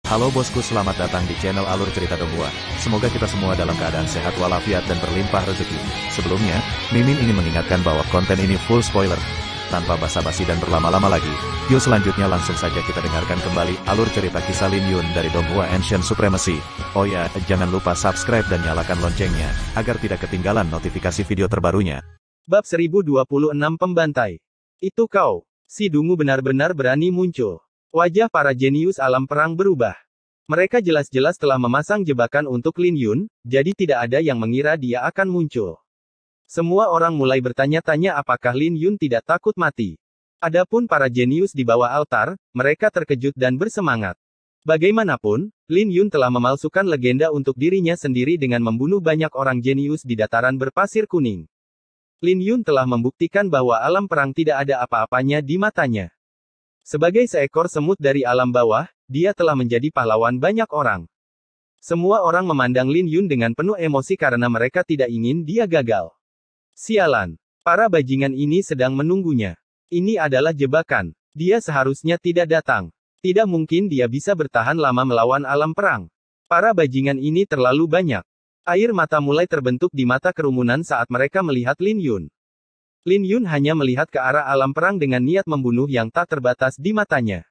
Halo bosku, selamat datang di channel Alur Cerita Donghua. Semoga kita semua dalam keadaan sehat walafiat dan berlimpah rezeki. Sebelumnya, Mimin ingin mengingatkan bahwa konten ini full spoiler. Tanpa basa-basi dan berlama-lama lagi, yuk selanjutnya langsung saja kita dengarkan kembali alur cerita kisah Lin Yun dari Donghua Ancient Supremacy. Oh ya, jangan lupa subscribe dan nyalakan loncengnya, agar tidak ketinggalan notifikasi video terbarunya. Bab 1026 Pembantai. Itu kau. Si Dungu benar-benar berani muncul. Wajah para jenius alam perang berubah. Mereka jelas-jelas telah memasang jebakan untuk Lin Yun, jadi tidak ada yang mengira dia akan muncul. Semua orang mulai bertanya-tanya apakah Lin Yun tidak takut mati. Adapun para jenius di bawah altar, mereka terkejut dan bersemangat. Bagaimanapun, Lin Yun telah memalsukan legenda untuk dirinya sendiri dengan membunuh banyak orang jenius di dataran berpasir kuning. Lin Yun telah membuktikan bahwa alam perang tidak ada apa-apanya di matanya. Sebagai seekor semut dari alam bawah, dia telah menjadi pahlawan banyak orang. Semua orang memandang Lin Yun dengan penuh emosi karena mereka tidak ingin dia gagal. Sialan. Para bajingan ini sedang menunggunya. Ini adalah jebakan. Dia seharusnya tidak datang. Tidak mungkin dia bisa bertahan lama melawan alam perang. Para bajingan ini terlalu banyak. Air mata mulai terbentuk di mata kerumunan saat mereka melihat Lin Yun. Lin Yun hanya melihat ke arah alam perang dengan niat membunuh yang tak terbatas di matanya.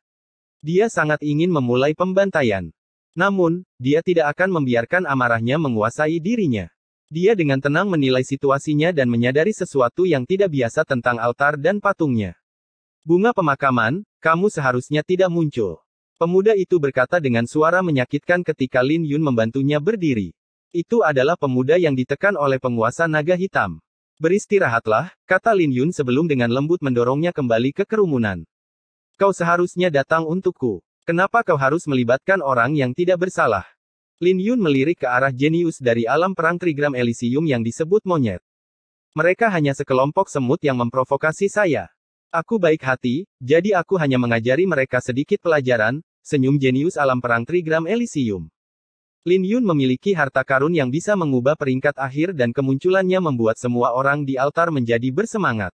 Dia sangat ingin memulai pembantaian. Namun, dia tidak akan membiarkan amarahnya menguasai dirinya. Dia dengan tenang menilai situasinya dan menyadari sesuatu yang tidak biasa tentang altar dan patungnya. Bunga pemakaman, kamu seharusnya tidak muncul. Pemuda itu berkata dengan suara menyakitkan ketika Lin Yun membantunya berdiri. Itu adalah pemuda yang ditekan oleh penguasa naga hitam. Beristirahatlah, kata Lin Yun sebelum dengan lembut mendorongnya kembali ke kerumunan. Kau seharusnya datang untukku. Kenapa kau harus melibatkan orang yang tidak bersalah? Lin Yun melirik ke arah jenius dari alam perang Trigram Elysium yang disebut monyet. Mereka hanya sekelompok semut yang memprovokasi saya. Aku baik hati, jadi aku hanya mengajari mereka sedikit pelajaran, senyum jenius alam perang Trigram Elysium. Lin Yun memiliki harta karun yang bisa mengubah peringkat akhir dan kemunculannya membuat semua orang di altar menjadi bersemangat.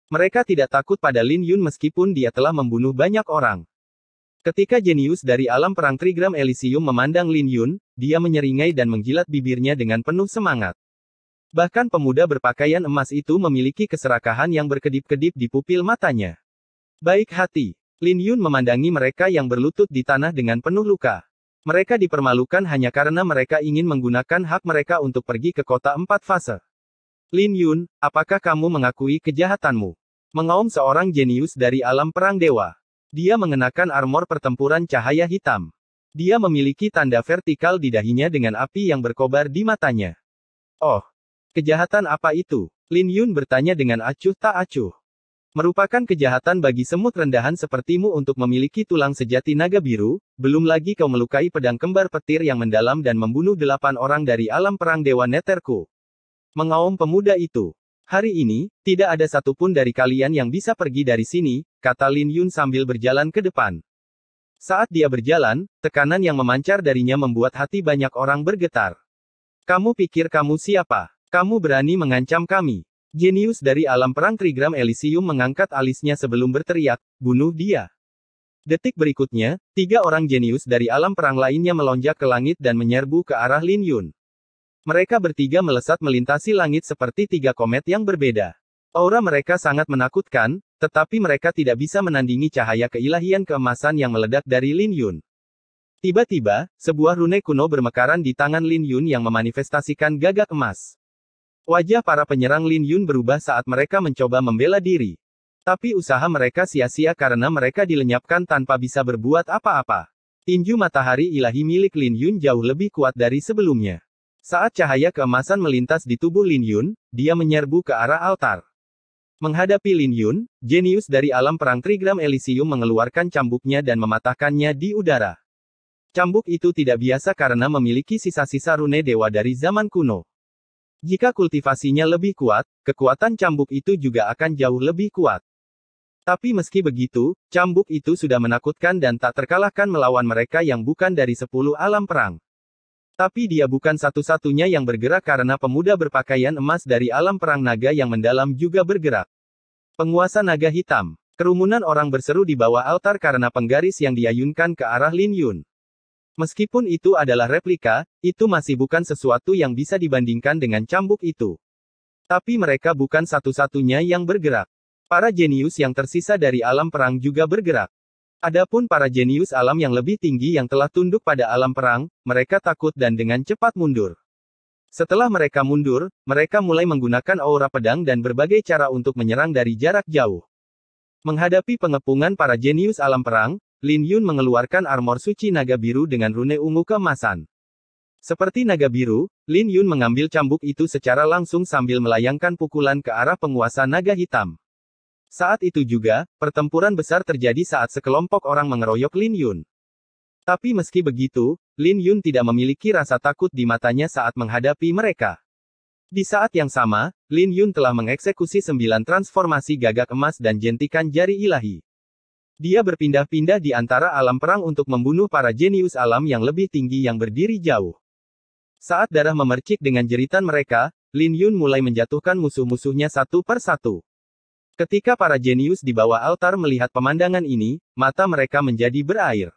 Mereka tidak takut pada Lin Yun meskipun dia telah membunuh banyak orang. Ketika jenius dari alam perang Trigram Elysium memandang Lin Yun, dia menyeringai dan menjilat bibirnya dengan penuh semangat. Bahkan pemuda berpakaian emas itu memiliki keserakahan yang berkedip-kedip di pupil matanya. Baik hati. Lin Yun memandangi mereka yang berlutut di tanah dengan penuh luka. Mereka dipermalukan hanya karena mereka ingin menggunakan hak mereka untuk pergi ke kota 4 fase. Lin Yun, apakah kamu mengakui kejahatanmu? Mengaum seorang jenius dari alam perang dewa. Dia mengenakan armor pertempuran cahaya hitam. Dia memiliki tanda vertikal di dahinya dengan api yang berkobar di matanya. Oh, kejahatan apa itu? Lin Yun bertanya dengan acuh tak acuh. Merupakan kejahatan bagi semut rendahan sepertimu untuk memiliki tulang sejati naga biru, belum lagi kau melukai pedang kembar petir yang mendalam dan membunuh 8 orang dari alam perang dewa Netherku. Mengaum pemuda itu. Hari ini, tidak ada satupun dari kalian yang bisa pergi dari sini, kata Lin Yun sambil berjalan ke depan. Saat dia berjalan, tekanan yang memancar darinya membuat hati banyak orang bergetar. Kamu pikir kamu siapa? Kamu berani mengancam kami? Jenius dari alam perang Trigram Elysium mengangkat alisnya sebelum berteriak, bunuh dia. Detik berikutnya, 3 orang jenius dari alam perang lainnya melonjak ke langit dan menyerbu ke arah Lin Yun. Mereka bertiga melesat melintasi langit seperti 3 komet yang berbeda. Aura mereka sangat menakutkan, tetapi mereka tidak bisa menandingi cahaya keilahian keemasan yang meledak dari Lin Yun. Tiba-tiba, sebuah rune kuno bermekaran di tangan Lin Yun yang memanifestasikan gagak emas. Wajah para penyerang Lin Yun berubah saat mereka mencoba membela diri. Tapi usaha mereka sia-sia karena mereka dilenyapkan tanpa bisa berbuat apa-apa. Tinju matahari ilahi milik Lin Yun jauh lebih kuat dari sebelumnya. Saat cahaya keemasan melintas di tubuh Lin Yun, dia menyerbu ke arah altar. Menghadapi Lin Yun, jenius dari alam perang Trigram Elysium mengeluarkan cambuknya dan mematahkannya di udara. Cambuk itu tidak biasa karena memiliki sisa-sisa rune dewa dari zaman kuno. Jika kultivasinya lebih kuat, kekuatan cambuk itu juga akan jauh lebih kuat. Tapi meski begitu, cambuk itu sudah menakutkan dan tak terkalahkan melawan mereka yang bukan dari 10 alam perang. Tapi dia bukan satu-satunya yang bergerak karena pemuda berpakaian emas dari alam perang naga yang mendalam juga bergerak. Penguasa naga hitam. Kerumunan orang berseru di bawah altar karena penggaris yang diayunkan ke arah Lin Yun. Meskipun itu adalah replika, itu masih bukan sesuatu yang bisa dibandingkan dengan cambuk itu. Tapi mereka bukan satu-satunya yang bergerak. Para jenius yang tersisa dari alam perang juga bergerak. Adapun para jenius alam yang lebih tinggi yang telah tunduk pada alam perang, mereka takut dan dengan cepat mundur. Setelah mereka mundur, mereka mulai menggunakan aura pedang dan berbagai cara untuk menyerang dari jarak jauh. Menghadapi pengepungan para jenius alam perang, Lin Yun mengeluarkan armor suci naga biru dengan rune ungu keemasan. Seperti naga biru, Lin Yun mengambil cambuk itu secara langsung sambil melayangkan pukulan ke arah penguasa naga hitam. Saat itu juga, pertempuran besar terjadi saat sekelompok orang mengeroyok Lin Yun. Tapi meski begitu, Lin Yun tidak memiliki rasa takut di matanya saat menghadapi mereka. Di saat yang sama, Lin Yun telah mengeksekusi 9 transformasi gagak emas dan jentikan jari ilahi. Dia berpindah-pindah di antara alam perang untuk membunuh para jenius alam yang lebih tinggi yang berdiri jauh. Saat darah memercik dengan jeritan mereka, Lin Yun mulai menjatuhkan musuh-musuhnya satu per satu. Ketika para jenius di bawah altar melihat pemandangan ini, mata mereka menjadi berair.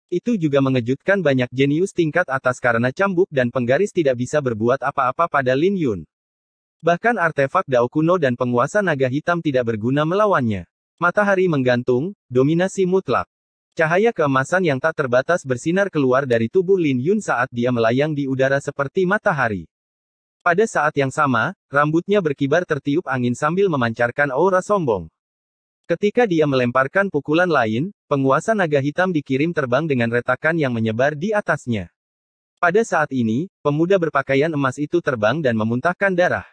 Itu juga mengejutkan banyak jenius tingkat atas karena cambuk dan penggaris tidak bisa berbuat apa-apa pada Lin Yun. Bahkan artefak Dao kuno dan penguasa naga hitam tidak berguna melawannya. Matahari menggantung, dominasi mutlak. Cahaya keemasan yang tak terbatas bersinar keluar dari tubuh Lin Yun saat dia melayang di udara seperti matahari. Pada saat yang sama, rambutnya berkibar tertiup angin sambil memancarkan aura sombong. Ketika dia melemparkan pukulan lain, penguasa naga hitam dikirim terbang dengan retakan yang menyebar di atasnya. Pada saat ini, pemuda berpakaian emas itu terbang dan memuntahkan darah.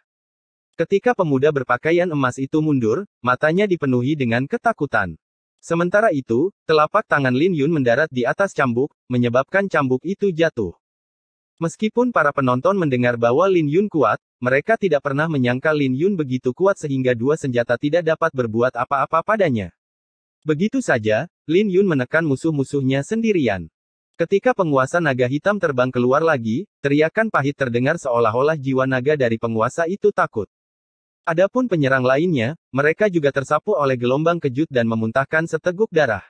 Ketika pemuda berpakaian emas itu mundur, matanya dipenuhi dengan ketakutan. Sementara itu, telapak tangan Lin Yun mendarat di atas cambuk, menyebabkan cambuk itu jatuh. Meskipun para penonton mendengar bahwa Lin Yun kuat, mereka tidak pernah menyangka Lin Yun begitu kuat sehingga dua senjata tidak dapat berbuat apa-apa padanya. Begitu saja, Lin Yun menekan musuh-musuhnya sendirian. Ketika penguasa naga hitam terbang keluar lagi, teriakan pahit terdengar seolah-olah jiwa naga dari penguasa itu takut. Adapun penyerang lainnya, mereka juga tersapu oleh gelombang kejut dan memuntahkan seteguk darah.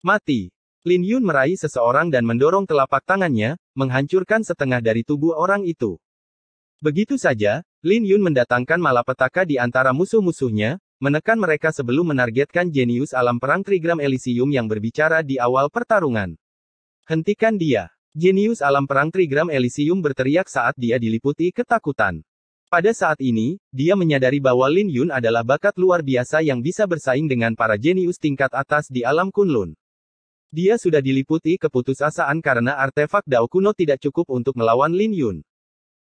Mati. Lin Yun meraih seseorang dan mendorong telapak tangannya, menghancurkan setengah dari tubuh orang itu. Begitu saja, Lin Yun mendatangkan malapetaka di antara musuh-musuhnya, menekan mereka sebelum menargetkan jenius alam perang Trigram Elysium yang berbicara di awal pertarungan. Hentikan dia. Jenius alam perang Trigram Elysium berteriak saat dia diliputi ketakutan. Pada saat ini, dia menyadari bahwa Lin Yun adalah bakat luar biasa yang bisa bersaing dengan para jenius tingkat atas di alam Kunlun. Dia sudah diliputi keputusasaan karena artefak Dao kuno tidak cukup untuk melawan Lin Yun.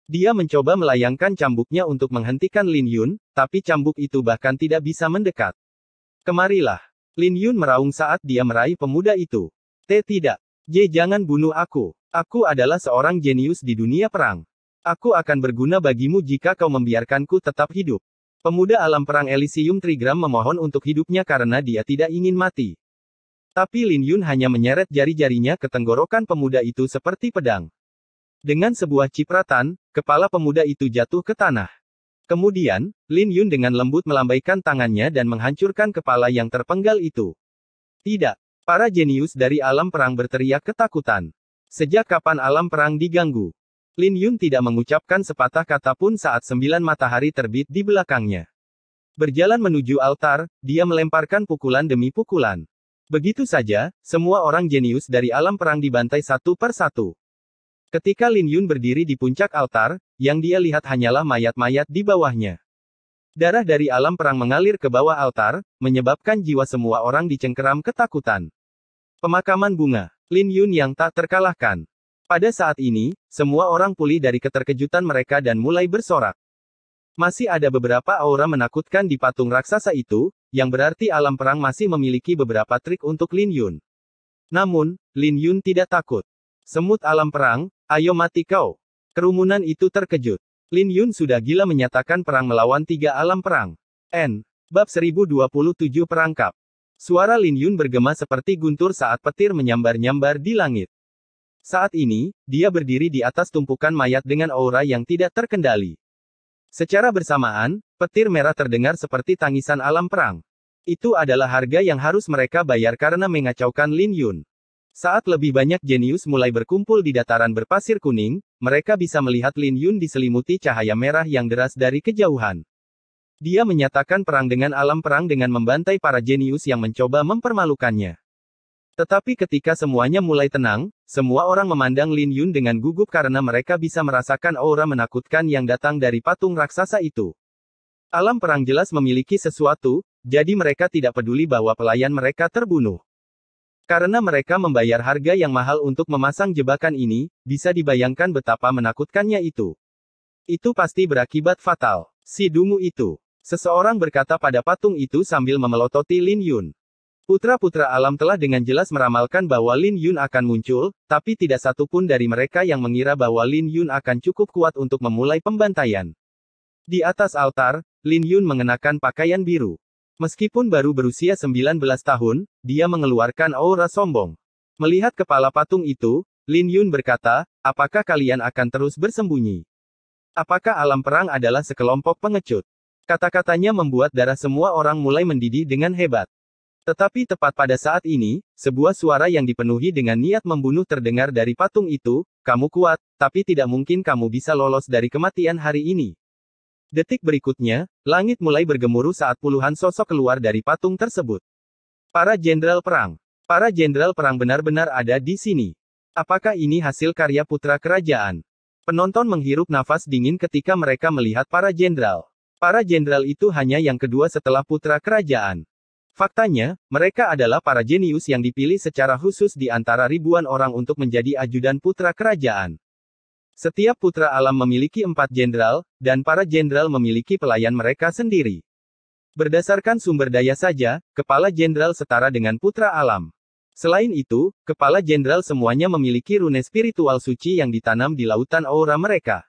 Dia mencoba melayangkan cambuknya untuk menghentikan Lin Yun, tapi cambuk itu bahkan tidak bisa mendekat. Kemarilah. Lin Yun meraung saat dia meraih pemuda itu. Tidak. Jangan bunuh aku. Aku adalah seorang jenius di dunia perang. Aku akan berguna bagimu jika kau membiarkanku tetap hidup. Pemuda alam perang Elysium Trigram memohon untuk hidupnya karena dia tidak ingin mati. Tapi Lin Yun hanya menyeret jari-jarinya ke tenggorokan pemuda itu seperti pedang. Dengan sebuah cipratan, kepala pemuda itu jatuh ke tanah. Kemudian, Lin Yun dengan lembut melambaikan tangannya dan menghancurkan kepala yang terpenggal itu. Tidak. Para jenius dari alam perang berteriak ketakutan. Sejak kapan alam perang diganggu? Lin Yun tidak mengucapkan sepatah kata pun saat 9 matahari terbit di belakangnya. Berjalan menuju altar, dia melemparkan pukulan demi pukulan. Begitu saja, semua orang jenius dari alam perang dibantai satu per satu. Ketika Lin Yun berdiri di puncak altar, yang dia lihat hanyalah mayat-mayat di bawahnya. Darah dari alam perang mengalir ke bawah altar, menyebabkan jiwa semua orang dicengkeram ketakutan. Pemakaman bunga. Lin Yun yang tak terkalahkan. Pada saat ini, semua orang pulih dari keterkejutan mereka dan mulai bersorak. Masih ada beberapa aura menakutkan di patung raksasa itu, yang berarti alam perang masih memiliki beberapa trik untuk Lin Yun. Namun, Lin Yun tidak takut. Semut alam perang, ayo mati kau. Kerumunan itu terkejut. Lin Yun sudah gila menyatakan perang melawan 3 alam perang. Bab 1027 perangkap. Suara Lin Yun bergema seperti guntur saat petir menyambar-nyambar di langit. Saat ini, dia berdiri di atas tumpukan mayat dengan aura yang tidak terkendali. Secara bersamaan, petir merah terdengar seperti tangisan alam perang. Itu adalah harga yang harus mereka bayar karena mengacaukan Lin Yun. Saat lebih banyak jenius mulai berkumpul di dataran berpasir kuning, mereka bisa melihat Lin Yun diselimuti cahaya merah yang deras dari kejauhan. Dia menyatakan perang dengan alam perang dengan membantai para jenius yang mencoba mempermalukannya. Tetapi ketika semuanya mulai tenang, semua orang memandang Lin Yun dengan gugup karena mereka bisa merasakan aura menakutkan yang datang dari patung raksasa itu. Alam perang jelas memiliki sesuatu, jadi mereka tidak peduli bahwa pelayan mereka terbunuh. Karena mereka membayar harga yang mahal untuk memasang jebakan ini, bisa dibayangkan betapa menakutkannya itu. Itu pasti berakibat fatal. Si dungu itu. Seseorang berkata pada patung itu sambil memelototi Lin Yun. Putra-putra alam telah dengan jelas meramalkan bahwa Lin Yun akan muncul, tapi tidak satu pun dari mereka yang mengira bahwa Lin Yun akan cukup kuat untuk memulai pembantaian. Di atas altar, Lin Yun mengenakan pakaian biru. Meskipun baru berusia 19 tahun, dia mengeluarkan aura sombong. Melihat kepala patung itu, Lin Yun berkata, apakah kalian akan terus bersembunyi? Apakah alam perang adalah sekelompok pengecut? Kata-katanya membuat darah semua orang mulai mendidih dengan hebat. Tetapi tepat pada saat ini, sebuah suara yang dipenuhi dengan niat membunuh terdengar dari patung itu, kamu kuat, tapi tidak mungkin kamu bisa lolos dari kematian hari ini. Detik berikutnya, langit mulai bergemuruh saat puluhan sosok keluar dari patung tersebut. Para jenderal perang. Para jenderal perang benar-benar ada di sini. Apakah ini hasil karya putra kerajaan? Penonton menghirup nafas dingin ketika mereka melihat para jenderal. Para jenderal itu hanya yang kedua setelah putra kerajaan. Faktanya, mereka adalah para jenius yang dipilih secara khusus di antara ribuan orang untuk menjadi ajudan putra kerajaan. Setiap putra alam memiliki 4 jenderal, dan para jenderal memiliki pelayan mereka sendiri. Berdasarkan sumber daya saja, kepala jenderal setara dengan putra alam. Selain itu, kepala jenderal semuanya memiliki rune spiritual suci yang ditanam di lautan aura mereka.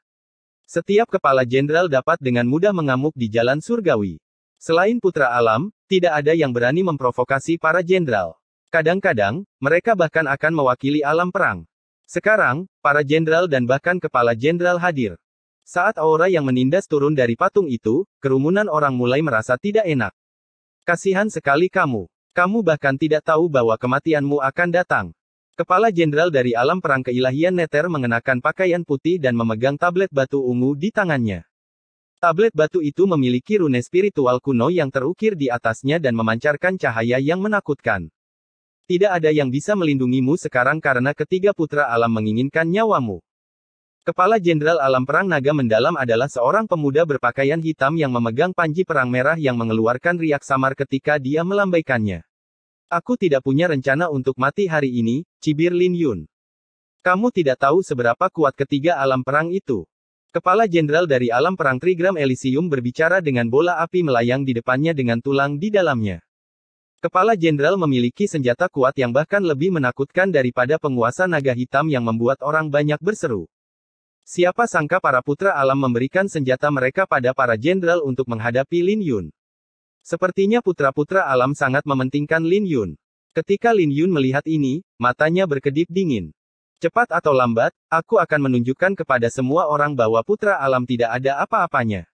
Setiap kepala jenderal dapat dengan mudah mengamuk di jalan surgawi. Selain putra alam, tidak ada yang berani memprovokasi para jenderal. Kadang-kadang, mereka bahkan akan mewakili alam perang. Sekarang, para jenderal dan bahkan kepala jenderal hadir. Saat aura yang menindas turun dari patung itu, kerumunan orang mulai merasa tidak enak. Kasihan sekali kamu. Kamu bahkan tidak tahu bahwa kematianmu akan datang. Kepala jenderal dari alam perang keilahian Nether mengenakan pakaian putih dan memegang tablet batu ungu di tangannya. Tablet batu itu memiliki rune spiritual kuno yang terukir di atasnya dan memancarkan cahaya yang menakutkan. Tidak ada yang bisa melindungimu sekarang karena ketiga putra alam menginginkan nyawamu. Kepala Jenderal Alam Perang Naga Mendalam adalah seorang pemuda berpakaian hitam yang memegang panji perang merah yang mengeluarkan riak samar ketika dia melambaikannya. Aku tidak punya rencana untuk mati hari ini, cibir Lin Yun. Kamu tidak tahu seberapa kuat ketiga alam perang itu. Kepala Jenderal dari Alam Perang Trigram Elysium berbicara dengan bola api melayang di depannya dengan tulang di dalamnya. Kepala Jenderal memiliki senjata kuat yang bahkan lebih menakutkan daripada penguasa naga hitam yang membuat orang banyak berseru. Siapa sangka para putra alam memberikan senjata mereka pada para jenderal untuk menghadapi Lin Yun. Sepertinya putra-putra alam sangat mementingkan Lin Yun. Ketika Lin Yun melihat ini, matanya berkedip dingin. Cepat atau lambat, aku akan menunjukkan kepada semua orang bahwa putra alam tidak ada apa-apanya.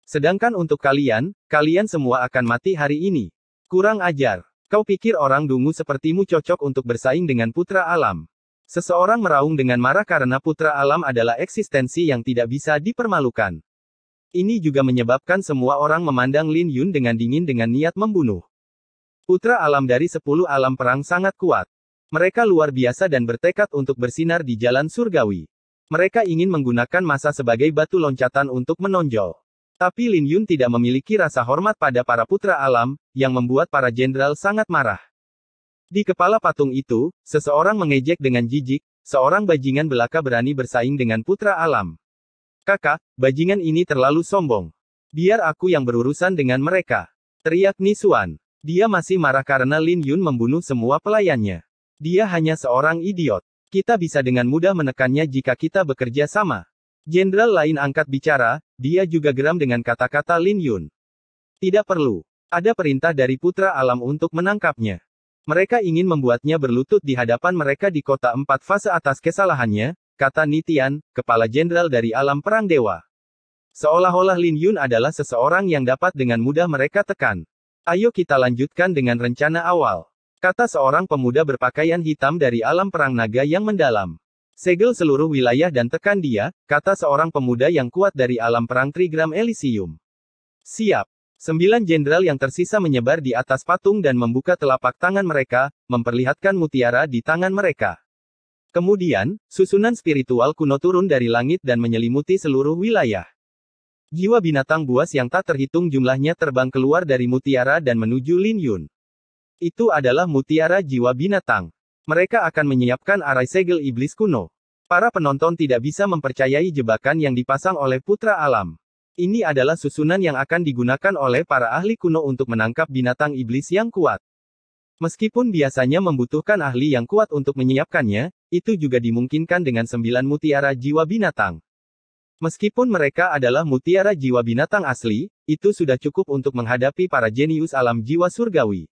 Sedangkan untuk kalian, kalian semua akan mati hari ini. Kurang ajar. Kau pikir orang dungu sepertimu cocok untuk bersaing dengan putra alam? Seseorang meraung dengan marah karena putra alam adalah eksistensi yang tidak bisa dipermalukan. Ini juga menyebabkan semua orang memandang Lin Yun dengan dingin dengan niat membunuh. Putra alam dari 10 alam perang sangat kuat. Mereka luar biasa dan bertekad untuk bersinar di jalan surgawi. Mereka ingin menggunakan masa sebagai batu loncatan untuk menonjol. Tapi Lin Yun tidak memiliki rasa hormat pada para putra alam, yang membuat para jenderal sangat marah. Di kepala patung itu, seseorang mengejek dengan jijik, seorang bajingan belaka berani bersaing dengan putra alam. Kakak, bajingan ini terlalu sombong. Biar aku yang berurusan dengan mereka. Teriak Nisuan. Dia masih marah karena Lin Yun membunuh semua pelayannya. Dia hanya seorang idiot. Kita bisa dengan mudah menekannya jika kita bekerja sama. Jenderal lain angkat bicara, dia juga geram dengan kata-kata Lin Yun. Tidak perlu. Ada perintah dari putra alam untuk menangkapnya. Mereka ingin membuatnya berlutut di hadapan mereka di kota 4 fase atas kesalahannya, kata Nitian, kepala jenderal dari alam perang dewa. Seolah-olah Lin Yun adalah seseorang yang dapat dengan mudah mereka tekan. Ayo kita lanjutkan dengan rencana awal. Kata seorang pemuda berpakaian hitam dari alam perang naga yang mendalam. Segel seluruh wilayah dan tekan dia, kata seorang pemuda yang kuat dari alam perang Trigram Elysium. Siap. 9 jenderal yang tersisa menyebar di atas patung dan membuka telapak tangan mereka, memperlihatkan mutiara di tangan mereka. Kemudian, susunan spiritual kuno turun dari langit dan menyelimuti seluruh wilayah. Jiwa binatang buas yang tak terhitung jumlahnya terbang keluar dari mutiara dan menuju Lin Yun. Itu adalah mutiara jiwa binatang. Mereka akan menyiapkan arai segel iblis kuno. Para penonton tidak bisa mempercayai jebakan yang dipasang oleh putra alam. Ini adalah susunan yang akan digunakan oleh para ahli kuno untuk menangkap binatang iblis yang kuat. Meskipun biasanya membutuhkan ahli yang kuat untuk menyiapkannya, itu juga dimungkinkan dengan 9 mutiara jiwa binatang. Meskipun mereka adalah mutiara jiwa binatang asli, itu sudah cukup untuk menghadapi para jenius alam jiwa surgawi.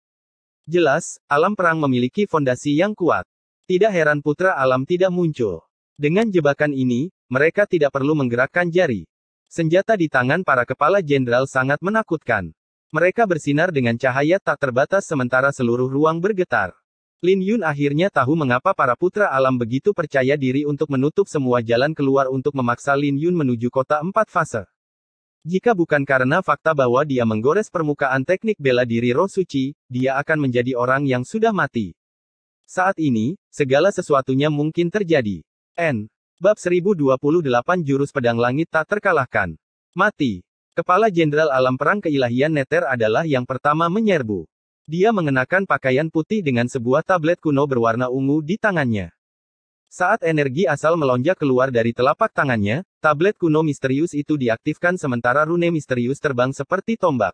Jelas, alam perang memiliki fondasi yang kuat. Tidak heran putra alam tidak muncul. Dengan jebakan ini, mereka tidak perlu menggerakkan jari. Senjata di tangan para kepala jenderal sangat menakutkan. Mereka bersinar dengan cahaya tak terbatas sementara seluruh ruang bergetar. Lin Yun akhirnya tahu mengapa para putra alam begitu percaya diri untuk menutup semua jalan keluar untuk memaksa Lin Yun menuju kota 4 fase. Jika bukan karena fakta bahwa dia menggores permukaan teknik bela diri roh suci, dia akan menjadi orang yang sudah mati. Saat ini, segala sesuatunya mungkin terjadi. Bab 1028 Jurus Pedang Langit tak terkalahkan. Mati. Kepala Jenderal Alam Perang Keilahian Nether adalah yang pertama menyerbu. Dia mengenakan pakaian putih dengan sebuah tablet kuno berwarna ungu di tangannya. Saat energi asal melonjak keluar dari telapak tangannya, tablet kuno misterius itu diaktifkan sementara rune misterius terbang seperti tombak.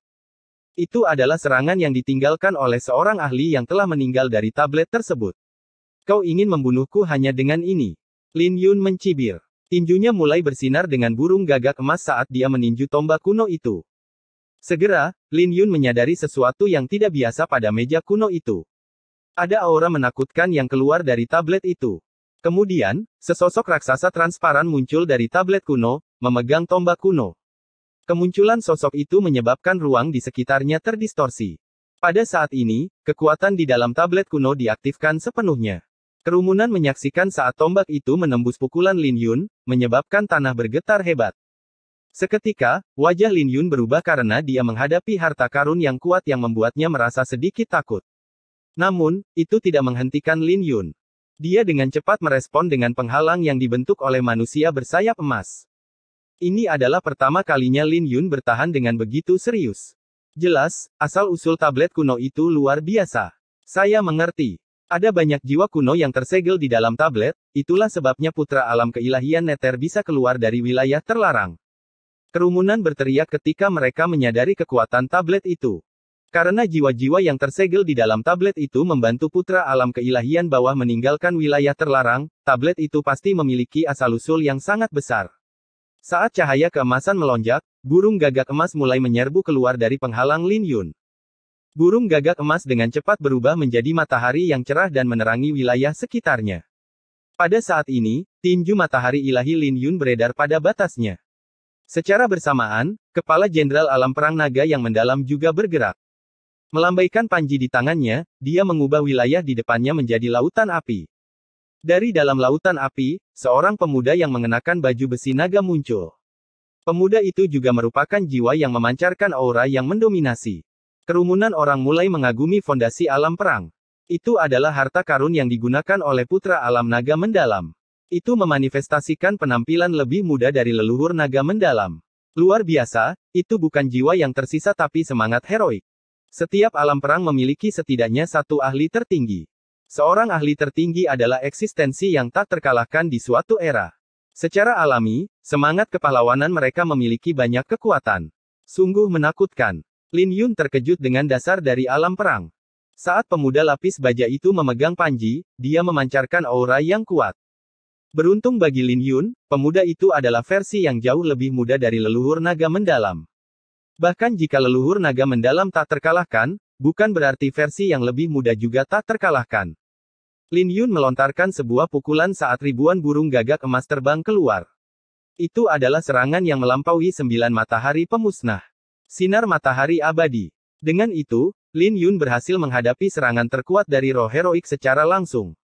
Itu adalah serangan yang ditinggalkan oleh seorang ahli yang telah meninggal dari tablet tersebut. Kau ingin membunuhku hanya dengan ini. Lin Yun mencibir. Tinjunya mulai bersinar dengan burung gagak emas saat dia meninju tombak kuno itu. Segera, Lin Yun menyadari sesuatu yang tidak biasa pada meja kuno itu. Ada aura menakutkan yang keluar dari tablet itu. Kemudian, sesosok raksasa transparan muncul dari tablet kuno, memegang tombak kuno. Kemunculan sosok itu menyebabkan ruang di sekitarnya terdistorsi. Pada saat ini, kekuatan di dalam tablet kuno diaktifkan sepenuhnya. Kerumunan menyaksikan saat tombak itu menembus pukulan Lin Yun, menyebabkan tanah bergetar hebat. Seketika, wajah Lin Yun berubah karena dia menghadapi harta karun yang kuat yang membuatnya merasa sedikit takut. Namun, itu tidak menghentikan Lin Yun. Dia dengan cepat merespon dengan penghalang yang dibentuk oleh manusia bersayap emas. Ini adalah pertama kalinya Lin Yun bertahan dengan begitu serius. Jelas, asal-usul tablet kuno itu luar biasa. Saya mengerti. Ada banyak jiwa kuno yang tersegel di dalam tablet, itulah sebabnya putra alam keilahian Nether bisa keluar dari wilayah terlarang. Kerumunan berteriak ketika mereka menyadari kekuatan tablet itu. Karena jiwa-jiwa yang tersegel di dalam tablet itu membantu putra alam keilahian bawah meninggalkan wilayah terlarang, tablet itu pasti memiliki asal-usul yang sangat besar. Saat cahaya keemasan melonjak, burung gagak emas mulai menyerbu keluar dari penghalang Lin Yun. Burung gagak emas dengan cepat berubah menjadi matahari yang cerah dan menerangi wilayah sekitarnya. Pada saat ini, tinju matahari ilahi Lin Yun beredar pada batasnya. Secara bersamaan, kepala jenderal alam perang naga yang mendalam juga bergerak. Melambaikan panji di tangannya, dia mengubah wilayah di depannya menjadi lautan api. Dari dalam lautan api, seorang pemuda yang mengenakan baju besi naga muncul. Pemuda itu juga merupakan jiwa yang memancarkan aura yang mendominasi. Kerumunan orang mulai mengagumi fondasi alam perang. Itu adalah harta karun yang digunakan oleh putra alam naga mendalam. Itu memanifestasikan penampilan lebih muda dari leluhur naga mendalam. Luar biasa, itu bukan jiwa yang tersisa tapi semangat heroik. Setiap alam perang memiliki setidaknya satu ahli tertinggi. Seorang ahli tertinggi adalah eksistensi yang tak terkalahkan di suatu era. Secara alami, semangat kepahlawanan mereka memiliki banyak kekuatan. Sungguh menakutkan. Lin Yun terkejut dengan dasar dari alam perang. Saat pemuda lapis baja itu memegang panji, dia memancarkan aura yang kuat. Beruntung bagi Lin Yun, pemuda itu adalah versi yang jauh lebih muda dari leluhur naga mendalam. Bahkan jika leluhur naga mendalam tak terkalahkan, bukan berarti versi yang lebih muda juga tak terkalahkan. Lin Yun melontarkan sebuah pukulan saat ribuan burung gagak emas terbang keluar. Itu adalah serangan yang melampaui 9 matahari pemusnah. Sinar matahari abadi. Dengan itu, Lin Yun berhasil menghadapi serangan terkuat dari roh heroik secara langsung.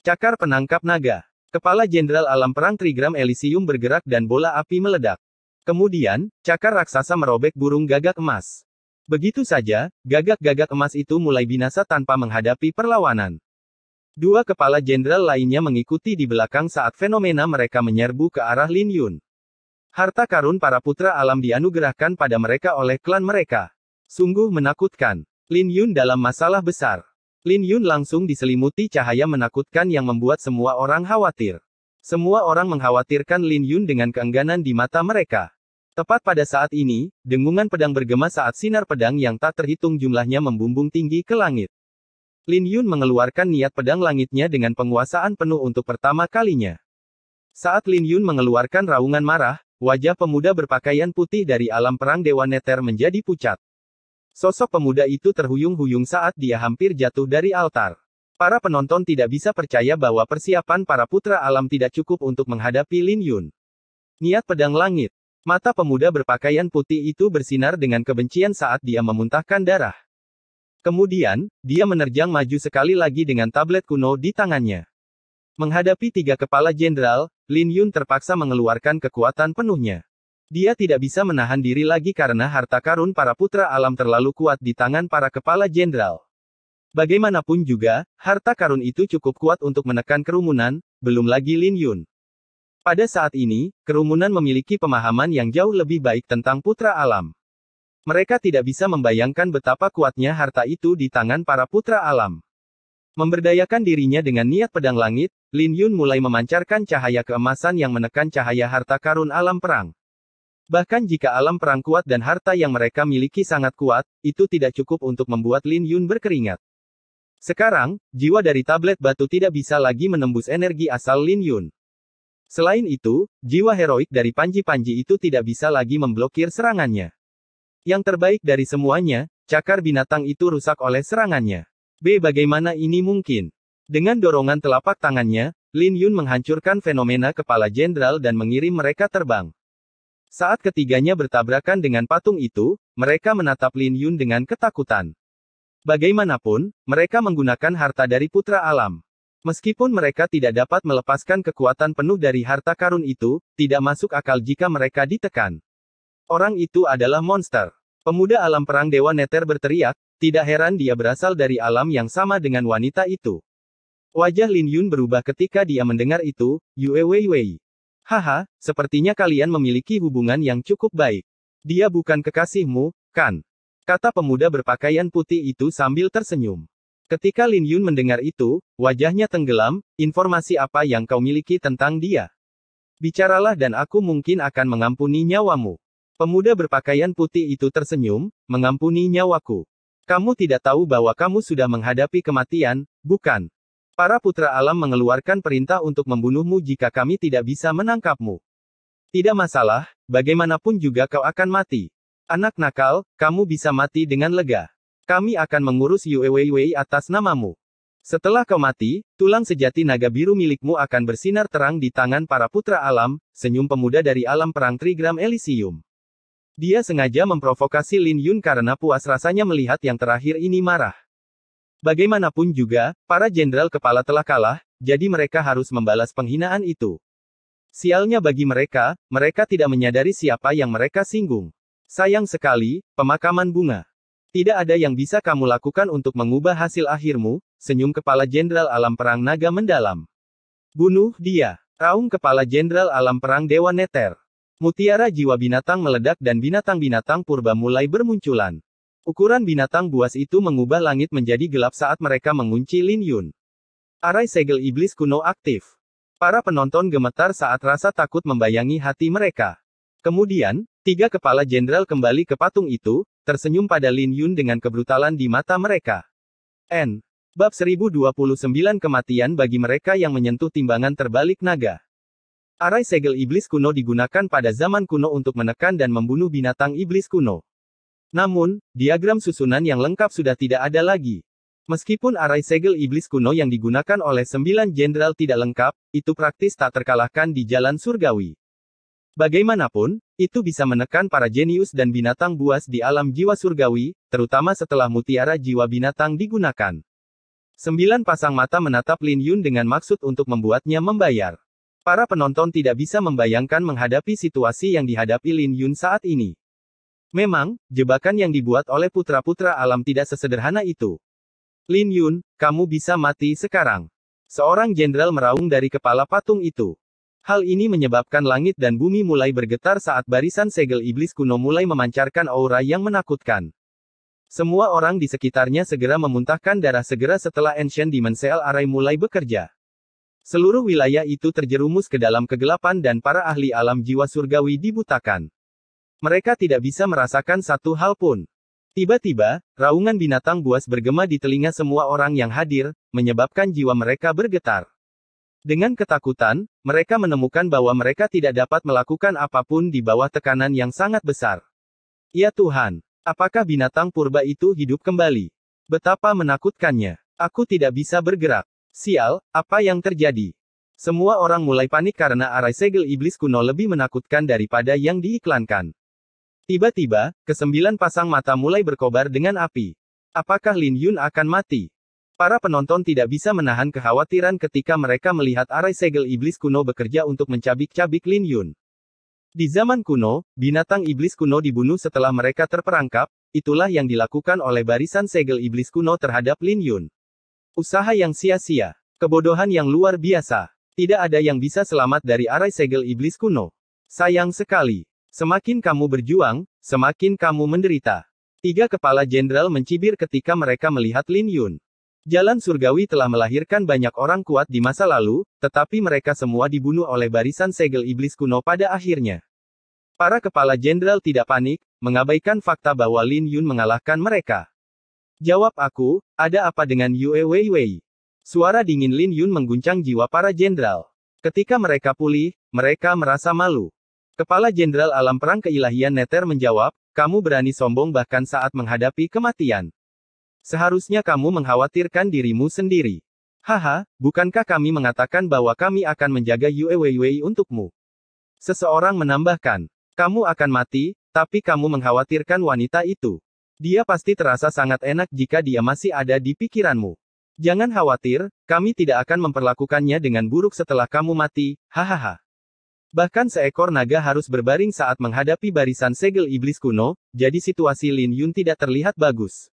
Cakar penangkap naga. Kepala Jenderal Alam Perang Trigram Elysium bergerak dan bola api meledak. Kemudian, cakar raksasa merobek burung gagak emas. Begitu saja, gagak-gagak emas itu mulai binasa tanpa menghadapi perlawanan. Dua kepala jenderal lainnya mengikuti di belakang saat fenomena mereka menyerbu ke arah Lin Yun. Harta karun para putra alam dianugerahkan pada mereka oleh klan mereka. Sungguh menakutkan. Lin Yun dalam masalah besar. Lin Yun langsung diselimuti cahaya menakutkan yang membuat semua orang khawatir. Semua orang mengkhawatirkan Lin Yun dengan keengganan di mata mereka. Tepat pada saat ini, dengungan pedang bergema saat sinar pedang yang tak terhitung jumlahnya membumbung tinggi ke langit. Lin Yun mengeluarkan niat pedang langitnya dengan penguasaan penuh untuk pertama kalinya. Saat Lin Yun mengeluarkan raungan marah, wajah pemuda berpakaian putih dari alam perang Dewa Neter menjadi pucat. Sosok pemuda itu terhuyung-huyung saat dia hampir jatuh dari altar. Para penonton tidak bisa percaya bahwa persiapan para putra alam tidak cukup untuk menghadapi Lin Yun. Niat pedang langit. Mata pemuda berpakaian putih itu bersinar dengan kebencian saat dia memuntahkan darah. Kemudian, dia menerjang maju sekali lagi dengan tablet kuno di tangannya. Menghadapi tiga kepala jenderal, Lin Yun terpaksa mengeluarkan kekuatan penuhnya. Dia tidak bisa menahan diri lagi karena harta karun para putra alam terlalu kuat di tangan para kepala jenderal. Bagaimanapun juga, harta karun itu cukup kuat untuk menekan kerumunan, belum lagi Lin Yun. Pada saat ini, kerumunan memiliki pemahaman yang jauh lebih baik tentang putra alam. Mereka tidak bisa membayangkan betapa kuatnya harta itu di tangan para putra alam. Memberdayakan dirinya dengan niat pedang langit, Lin Yun mulai memancarkan cahaya keemasan yang menekan cahaya harta karun alam perang. Bahkan jika alam perang kuat dan harta yang mereka miliki sangat kuat, itu tidak cukup untuk membuat Lin Yun berkeringat. Sekarang, jiwa dari tablet batu tidak bisa lagi menembus energi asal Lin Yun. Selain itu, jiwa heroik dari panji-panji itu tidak bisa lagi memblokir serangannya. Yang terbaik dari semuanya, cakar binatang itu rusak oleh serangannya. Bagaimana ini mungkin? Dengan dorongan telapak tangannya, Lin Yun menghancurkan fenomena kepala jenderal dan mengirim mereka terbang. Saat ketiganya bertabrakan dengan patung itu, mereka menatap Lin Yun dengan ketakutan. Bagaimanapun, mereka menggunakan harta dari putra alam. Meskipun mereka tidak dapat melepaskan kekuatan penuh dari harta karun itu, tidak masuk akal jika mereka ditekan. Orang itu adalah monster. Pemuda alam perang Dewa Neter berteriak, tidak heran dia berasal dari alam yang sama dengan wanita itu. Wajah Lin Yun berubah ketika dia mendengar itu, Yue Wei Wei. Haha, sepertinya kalian memiliki hubungan yang cukup baik. Dia bukan kekasihmu, kan? Kata pemuda berpakaian putih itu sambil tersenyum. Ketika Lin Yun mendengar itu, wajahnya tenggelam, informasi apa yang kau miliki tentang dia? Bicaralah dan aku mungkin akan mengampuni nyawamu. Pemuda berpakaian putih itu tersenyum, mengampuni nyawaku. Kamu tidak tahu bahwa kamu sudah menghadapi kematian, bukan? Para putra alam mengeluarkan perintah untuk membunuhmu jika kami tidak bisa menangkapmu. Tidak masalah, bagaimanapun juga kau akan mati. Anak nakal, kamu bisa mati dengan lega. Kami akan mengurus Yue Wei Wei atas namamu. Setelah kau mati, tulang sejati naga biru milikmu akan bersinar terang di tangan para putra alam, senyum pemuda dari alam perang Trigram Elysium. Dia sengaja memprovokasi Lin Yun karena puas rasanya melihat yang terakhir ini marah. Bagaimanapun juga, para jenderal kepala telah kalah, jadi mereka harus membalas penghinaan itu. Sialnya bagi mereka, mereka tidak menyadari siapa yang mereka singgung. Sayang sekali, pemakaman bunga. Tidak ada yang bisa kamu lakukan untuk mengubah hasil akhirmu, senyum kepala jenderal alam perang naga mendalam. Bunuh dia. Raung kepala jenderal alam perang Dewa Neter. Mutiara jiwa binatang meledak dan binatang-binatang purba mulai bermunculan. Ukuran binatang buas itu mengubah langit menjadi gelap saat mereka mengunci Lin Yun. Arai segel iblis kuno aktif. Para penonton gemetar saat rasa takut membayangi hati mereka. Kemudian, tiga kepala jenderal kembali ke patung itu, tersenyum pada Lin Yun dengan kebrutalan di mata mereka. Bab 1029 Kematian bagi mereka yang menyentuh timbangan terbalik naga. Arai segel iblis kuno digunakan pada zaman kuno untuk menekan dan membunuh binatang iblis kuno. Namun, diagram susunan yang lengkap sudah tidak ada lagi. Meskipun arai segel iblis kuno yang digunakan oleh 9 jenderal tidak lengkap, itu praktis tak terkalahkan di jalan surgawi. Bagaimanapun, itu bisa menekan para jenius dan binatang buas di alam jiwa surgawi, terutama setelah mutiara jiwa binatang digunakan. 9 pasang mata menatap Lin Yun dengan maksud untuk membuatnya membayar. Para penonton tidak bisa membayangkan menghadapi situasi yang dihadapi Lin Yun saat ini. Memang, jebakan yang dibuat oleh putra-putra alam tidak sesederhana itu. Lin Yun, kamu bisa mati sekarang. Seorang jenderal meraung dari kepala patung itu. Hal ini menyebabkan langit dan bumi mulai bergetar saat barisan segel iblis kuno mulai memancarkan aura yang menakutkan. Semua orang di sekitarnya segera memuntahkan darah segera setelah Ancient Demon Cell Array mulai bekerja. Seluruh wilayah itu terjerumus ke dalam kegelapan dan para ahli alam jiwa surgawi dibutakan. Mereka tidak bisa merasakan satu hal pun. Tiba-tiba, raungan binatang buas bergema di telinga semua orang yang hadir, menyebabkan jiwa mereka bergetar. Dengan ketakutan, mereka menemukan bahwa mereka tidak dapat melakukan apapun di bawah tekanan yang sangat besar. Ya Tuhan, apakah binatang purba itu hidup kembali? Betapa menakutkannya. Aku tidak bisa bergerak. Sial, apa yang terjadi? Semua orang mulai panik karena arai segel iblis kuno lebih menakutkan daripada yang diiklankan. Tiba-tiba, ke-9 pasang mata mulai berkobar dengan api. Apakah Lin Yun akan mati? Para penonton tidak bisa menahan kekhawatiran ketika mereka melihat arai segel iblis kuno bekerja untuk mencabik-cabik Lin Yun. Di zaman kuno, binatang iblis kuno dibunuh setelah mereka terperangkap, itulah yang dilakukan oleh barisan segel iblis kuno terhadap Lin Yun. Usaha yang sia-sia, kebodohan yang luar biasa. Tidak ada yang bisa selamat dari arai segel iblis kuno. Sayang sekali. Semakin kamu berjuang, semakin kamu menderita. 3 kepala jenderal mencibir ketika mereka melihat Lin Yun. Jalan surgawi telah melahirkan banyak orang kuat di masa lalu, tetapi mereka semua dibunuh oleh barisan segel iblis kuno pada akhirnya. Para kepala jenderal tidak panik, mengabaikan fakta bahwa Lin Yun mengalahkan mereka. Jawab aku, ada apa dengan Yue Wei Wei? Suara dingin Lin Yun mengguncang jiwa para jenderal. Ketika mereka pulih, mereka merasa malu. Kepala Jenderal Alam Perang Keilahian Nether menjawab, kamu berani sombong bahkan saat menghadapi kematian. Seharusnya kamu mengkhawatirkan dirimu sendiri. Haha, bukankah kami mengatakan bahwa kami akan menjaga Yue Wei Wei untukmu? Seseorang menambahkan, kamu akan mati, tapi kamu mengkhawatirkan wanita itu. Dia pasti terasa sangat enak jika dia masih ada di pikiranmu. Jangan khawatir, kami tidak akan memperlakukannya dengan buruk setelah kamu mati, hahaha. Bahkan seekor naga harus berbaring saat menghadapi barisan segel iblis kuno, jadi situasi Lin Yun tidak terlihat bagus.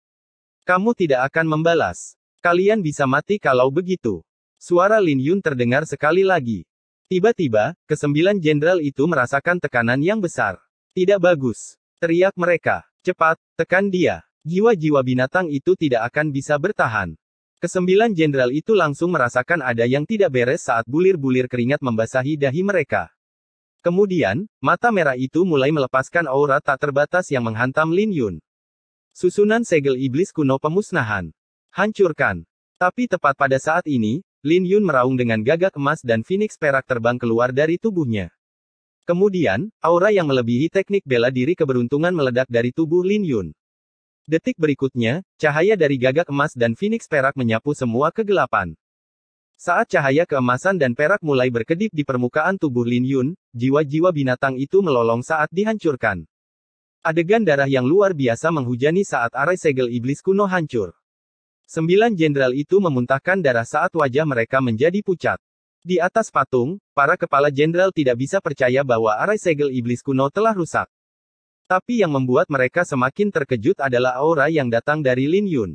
Kamu tidak akan membalas. Kalian bisa mati kalau begitu. Suara Lin Yun terdengar sekali lagi. Tiba-tiba, ke-9 jenderal itu merasakan tekanan yang besar. Tidak bagus. Teriak mereka. Cepat, tekan dia. Jiwa-jiwa binatang itu tidak akan bisa bertahan. Ke-9 jenderal itu langsung merasakan ada yang tidak beres saat bulir-bulir keringat membasahi dahi mereka. Kemudian, mata merah itu mulai melepaskan aura tak terbatas yang menghantam Lin Yun. Susunan segel iblis kuno pemusnahan. Hancurkan. Tapi tepat pada saat ini, Lin Yun meraung dengan gagak emas dan Phoenix perak terbang keluar dari tubuhnya. Kemudian, aura yang melebihi teknik bela diri keberuntungan meledak dari tubuh Lin Yun. Detik berikutnya, cahaya dari gagak emas dan Phoenix perak menyapu semua kegelapan. Saat cahaya keemasan dan perak mulai berkedip di permukaan tubuh Lin Yun, jiwa-jiwa binatang itu melolong saat dihancurkan. Adegan darah yang luar biasa menghujani saat arai segel iblis kuno hancur. 9 jenderal itu memuntahkan darah saat wajah mereka menjadi pucat. Di atas patung, para kepala jenderal tidak bisa percaya bahwa arai segel iblis kuno telah rusak. Tapi yang membuat mereka semakin terkejut adalah aura yang datang dari Lin Yun.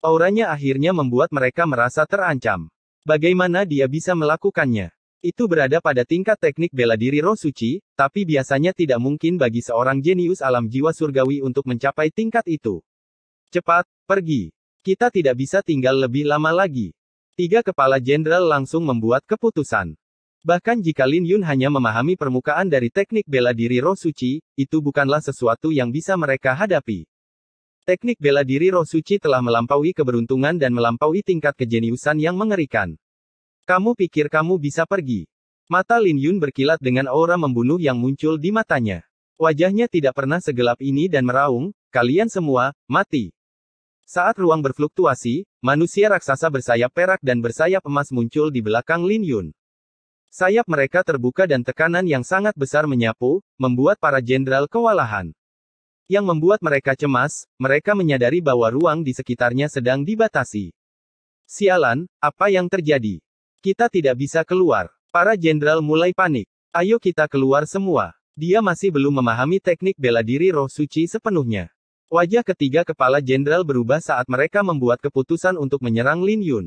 Auranya akhirnya membuat mereka merasa terancam. Bagaimana dia bisa melakukannya? Itu berada pada tingkat teknik bela diri roh suci, tapi biasanya tidak mungkin bagi seorang jenius alam jiwa surgawi untuk mencapai tingkat itu. Cepat, pergi. Kita tidak bisa tinggal lebih lama lagi. 3 kepala jenderal langsung membuat keputusan. Bahkan jika Lin Yun hanya memahami permukaan dari teknik bela diri roh suci, itu bukanlah sesuatu yang bisa mereka hadapi. Teknik bela diri roh suci telah melampaui keberuntungan dan melampaui tingkat kejeniusan yang mengerikan. Kamu pikir kamu bisa pergi? Mata Lin Yun berkilat dengan aura membunuh yang muncul di matanya. Wajahnya tidak pernah segelap ini dan meraung, kalian semua, mati. Saat ruang berfluktuasi, manusia raksasa bersayap perak dan bersayap emas muncul di belakang Lin Yun. Sayap mereka terbuka dan tekanan yang sangat besar menyapu, membuat para jenderal kewalahan. Yang membuat mereka cemas, mereka menyadari bahwa ruang di sekitarnya sedang dibatasi. Sialan, apa yang terjadi? Kita tidak bisa keluar. Para jenderal mulai panik. Ayo kita keluar semua. Dia masih belum memahami teknik bela diri roh suci sepenuhnya. Wajah ketiga kepala jenderal berubah saat mereka membuat keputusan untuk menyerang Lin Yun.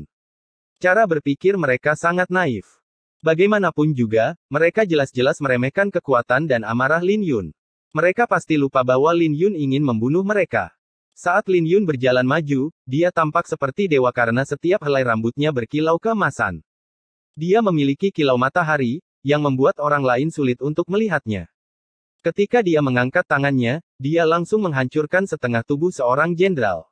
Cara berpikir mereka sangat naif. Bagaimanapun juga, mereka jelas-jelas meremehkan kekuatan dan amarah Lin Yun. Mereka pasti lupa bahwa Lin Yun ingin membunuh mereka. Saat Lin Yun berjalan maju, dia tampak seperti dewa karena setiap helai rambutnya berkilau keemasan. Dia memiliki kilau matahari, yang membuat orang lain sulit untuk melihatnya. Ketika dia mengangkat tangannya, dia langsung menghancurkan setengah tubuh seorang jenderal.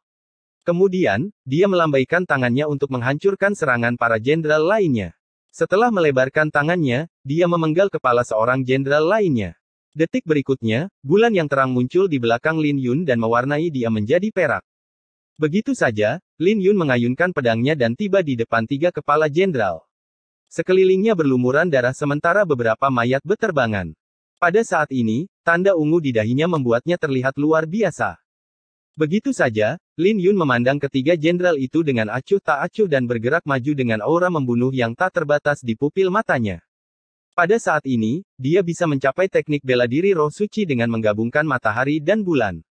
Kemudian, dia melambaikan tangannya untuk menghancurkan serangan para jenderal lainnya. Setelah melebarkan tangannya, dia memenggal kepala seorang jenderal lainnya. Detik berikutnya, bulan yang terang muncul di belakang Lin Yun dan mewarnai dia menjadi perak. Begitu saja, Lin Yun mengayunkan pedangnya dan tiba di depan tiga kepala jenderal. Sekelilingnya berlumuran darah sementara beberapa mayat beterbangan. Pada saat ini, tanda ungu di dahinya membuatnya terlihat luar biasa. Begitu saja, Lin Yun memandang ketiga jenderal itu dengan acuh tak acuh dan bergerak maju dengan aura membunuh yang tak terbatas di pupil matanya. Pada saat ini, dia bisa mencapai teknik bela diri roh suci dengan menggabungkan matahari dan bulan.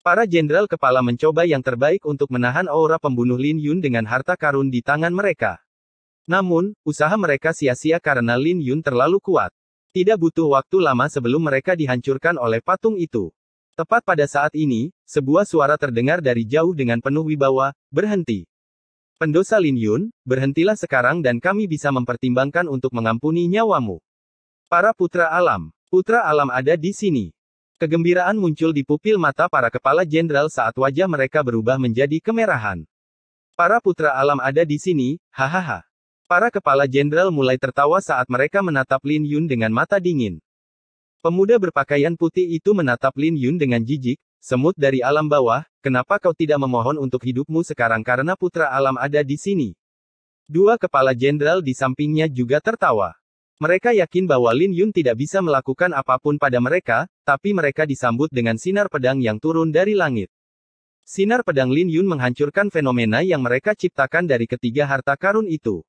Para jenderal kepala mencoba yang terbaik untuk menahan aura pembunuh Lin Yun dengan harta karun di tangan mereka. Namun, usaha mereka sia-sia karena Lin Yun terlalu kuat. Tidak butuh waktu lama sebelum mereka dihancurkan oleh patung itu. Tepat pada saat ini, sebuah suara terdengar dari jauh dengan penuh wibawa, "Berhenti. Pendosa Lin Yun, berhentilah sekarang dan kami bisa mempertimbangkan untuk mengampuni nyawamu." Para putra alam ada di sini. Kegembiraan muncul di pupil mata para kepala jenderal saat wajah mereka berubah menjadi kemerahan. Para putra alam ada di sini, hahaha. Para kepala jenderal mulai tertawa saat mereka menatap Lin Yun dengan mata dingin. Pemuda berpakaian putih itu menatap Lin Yun dengan jijik, "Semut dari alam bawah, kenapa kau tidak memohon untuk hidupmu sekarang karena putra alam ada di sini?" Dua kepala jenderal di sampingnya juga tertawa. Mereka yakin bahwa Lin Yun tidak bisa melakukan apapun pada mereka, tapi mereka disambut dengan sinar pedang yang turun dari langit. Sinar pedang Lin Yun menghancurkan fenomena yang mereka ciptakan dari ketiga harta karun itu.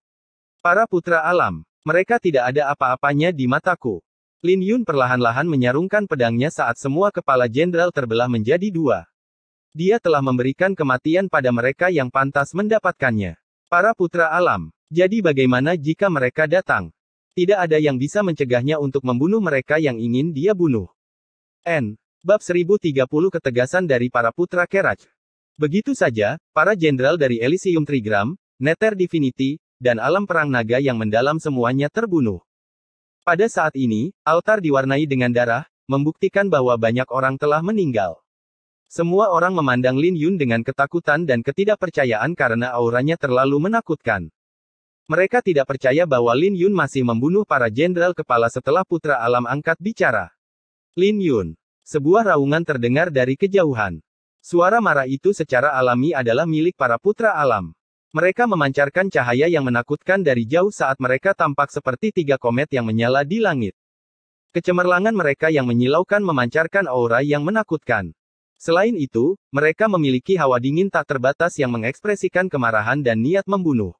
Para putra alam, mereka tidak ada apa-apanya di mataku. Lin Yun perlahan-lahan menyarungkan pedangnya saat semua kepala jenderal terbelah menjadi dua. Dia telah memberikan kematian pada mereka yang pantas mendapatkannya. Para putra alam, jadi bagaimana jika mereka datang? Tidak ada yang bisa mencegahnya untuk membunuh mereka yang ingin dia bunuh. Bab 1030 Ketegasan dari para putra Kerach. Begitu saja, para jenderal dari Elysium Trigram, Nether Divinity, dan alam perang naga yang mendalam semuanya terbunuh. Pada saat ini, altar diwarnai dengan darah, membuktikan bahwa banyak orang telah meninggal. Semua orang memandang Lin Yun dengan ketakutan dan ketidakpercayaan karena auranya terlalu menakutkan. Mereka tidak percaya bahwa Lin Yun masih membunuh para jenderal kepala setelah putra alam angkat bicara. Lin Yun. Sebuah raungan terdengar dari kejauhan. Suara marah itu secara alami adalah milik para putra alam. Mereka memancarkan cahaya yang menakutkan dari jauh saat mereka tampak seperti tiga komet yang menyala di langit. Kecemerlangan mereka yang menyilaukan memancarkan aura yang menakutkan. Selain itu, mereka memiliki hawa dingin tak terbatas yang mengekspresikan kemarahan dan niat membunuh.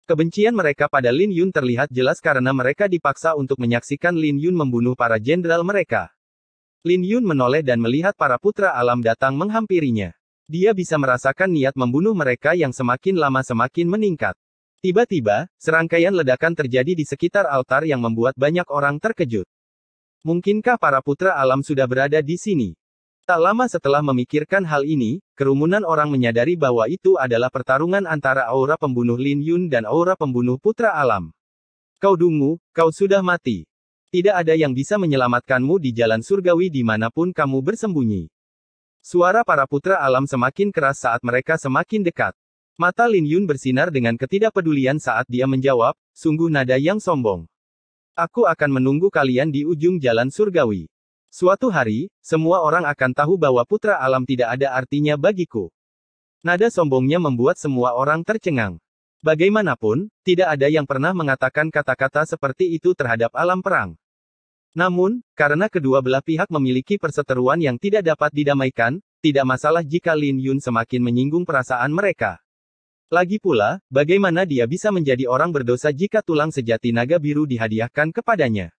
Kebencian mereka pada Lin Yun terlihat jelas karena mereka dipaksa untuk menyaksikan Lin Yun membunuh para jenderal mereka. Lin Yun menoleh dan melihat para putra alam datang menghampirinya. Dia bisa merasakan niat membunuh mereka yang semakin lama semakin meningkat. Tiba-tiba, serangkaian ledakan terjadi di sekitar altar yang membuat banyak orang terkejut. Mungkinkah para putra alam sudah berada di sini? Tak lama setelah memikirkan hal ini, kerumunan orang menyadari bahwa itu adalah pertarungan antara aura pembunuh Lin Yun dan aura pembunuh putra alam. Kau dungu, kau sudah mati. Tidak ada yang bisa menyelamatkanmu di jalan surgawi dimanapun kamu bersembunyi. Suara para putra alam semakin keras saat mereka semakin dekat. Mata Lin Yun bersinar dengan ketidakpedulian saat dia menjawab, sungguh nada yang sombong. Aku akan menunggu kalian di ujung jalan surgawi. Suatu hari, semua orang akan tahu bahwa putra alam tidak ada artinya bagiku. Nada sombongnya membuat semua orang tercengang. Bagaimanapun, tidak ada yang pernah mengatakan kata-kata seperti itu terhadap alam perang. Namun, karena kedua belah pihak memiliki perseteruan yang tidak dapat didamaikan, tidak masalah jika Lin Yun semakin menyinggung perasaan mereka. Lagi pula, bagaimana dia bisa menjadi orang berdosa jika tulang sejati naga biru dihadiahkan kepadanya?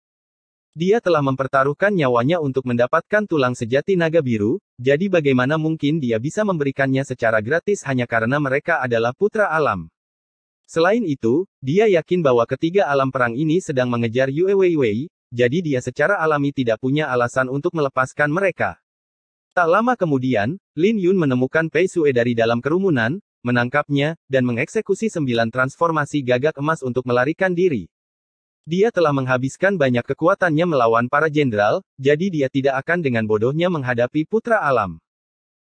Dia telah mempertaruhkan nyawanya untuk mendapatkan tulang sejati naga biru, jadi bagaimana mungkin dia bisa memberikannya secara gratis hanya karena mereka adalah putra alam? Selain itu, dia yakin bahwa ketiga alam perang ini sedang mengejar Yue Weiwei, jadi dia secara alami tidak punya alasan untuk melepaskan mereka. Tak lama kemudian, Lin Yun menemukan Pei Sue dari dalam kerumunan, menangkapnya, dan mengeksekusi 9 transformasi gagak emas untuk melarikan diri. Dia telah menghabiskan banyak kekuatannya melawan para jenderal, jadi dia tidak akan dengan bodohnya menghadapi putra alam.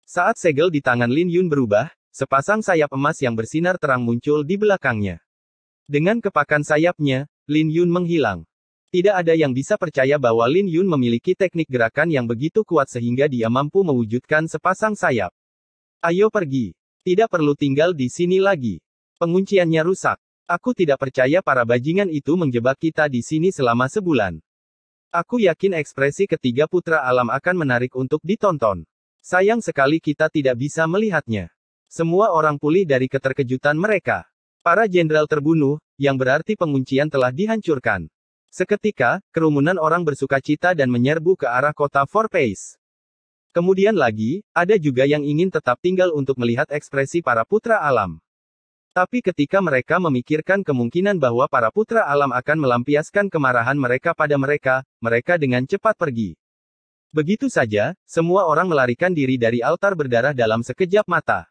Saat segel di tangan Lin Yun berubah, sepasang sayap emas yang bersinar terang muncul di belakangnya. Dengan kepakan sayapnya, Lin Yun menghilang. Tidak ada yang bisa percaya bahwa Lin Yun memiliki teknik gerakan yang begitu kuat sehingga dia mampu mewujudkan sepasang sayap. Ayo pergi. Tidak perlu tinggal di sini lagi. Pengunciannya rusak. Aku tidak percaya para bajingan itu menjebak kita di sini selama sebulan. Aku yakin ekspresi ketiga putra alam akan menarik untuk ditonton. Sayang sekali kita tidak bisa melihatnya. Semua orang pulih dari keterkejutan mereka. Para jenderal terbunuh, yang berarti penguncian telah dihancurkan. Seketika, kerumunan orang bersukacita dan menyerbu ke arah kota Four Pace. Kemudian lagi, ada juga yang ingin tetap tinggal untuk melihat ekspresi para putra alam. Tapi ketika mereka memikirkan kemungkinan bahwa para putra alam akan melampiaskan kemarahan mereka pada mereka, mereka dengan cepat pergi. Begitu saja, semua orang melarikan diri dari altar berdarah dalam sekejap mata.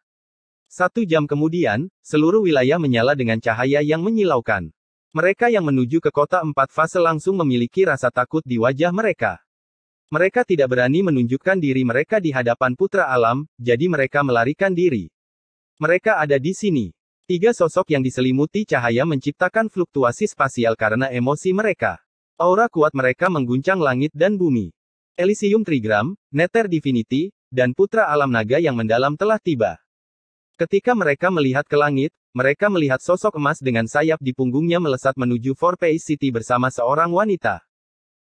1 jam kemudian, seluruh wilayah menyala dengan cahaya yang menyilaukan. Mereka yang menuju ke kota 4 fase langsung memiliki rasa takut di wajah mereka. Mereka tidak berani menunjukkan diri mereka di hadapan putra alam, jadi mereka melarikan diri. Mereka ada di sini. 3 sosok yang diselimuti cahaya menciptakan fluktuasi spasial karena emosi mereka. Aura kuat mereka mengguncang langit dan bumi. Elysium Trigram, Nether Divinity, dan putra alam naga yang mendalam telah tiba. Ketika mereka melihat ke langit, mereka melihat sosok emas dengan sayap di punggungnya melesat menuju Four Pace City bersama seorang wanita.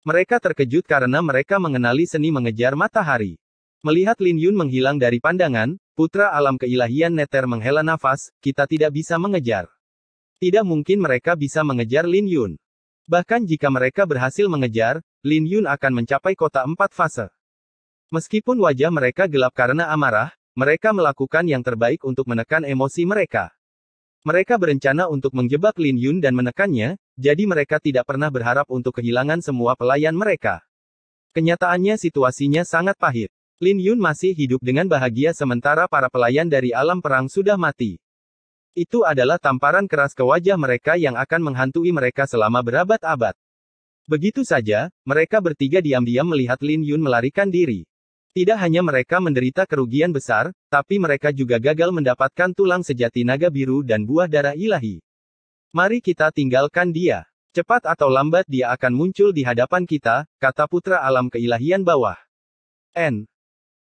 Mereka terkejut karena mereka mengenali seni mengejar matahari. Melihat Lin Yun menghilang dari pandangan, putra alam keilahian Nether menghela nafas, kita tidak bisa mengejar. Tidak mungkin mereka bisa mengejar Lin Yun. Bahkan jika mereka berhasil mengejar, Lin Yun akan mencapai kota 4 fase. Meskipun wajah mereka gelap karena amarah, mereka melakukan yang terbaik untuk menekan emosi mereka. Mereka berencana untuk menjebak Lin Yun dan menekannya, jadi mereka tidak pernah berharap untuk kehilangan semua pelayan mereka. Kenyataannya situasinya sangat pahit. Lin Yun masih hidup dengan bahagia sementara para pelayan dari alam perang sudah mati. Itu adalah tamparan keras ke wajah mereka yang akan menghantui mereka selama berabad-abad. Begitu saja, mereka bertiga diam-diam melihat Lin Yun melarikan diri. Tidak hanya mereka menderita kerugian besar, tapi mereka juga gagal mendapatkan tulang sejati naga biru dan buah darah ilahi. Mari kita tinggalkan dia. Cepat atau lambat dia akan muncul di hadapan kita, kata putra alam keilahian bawah.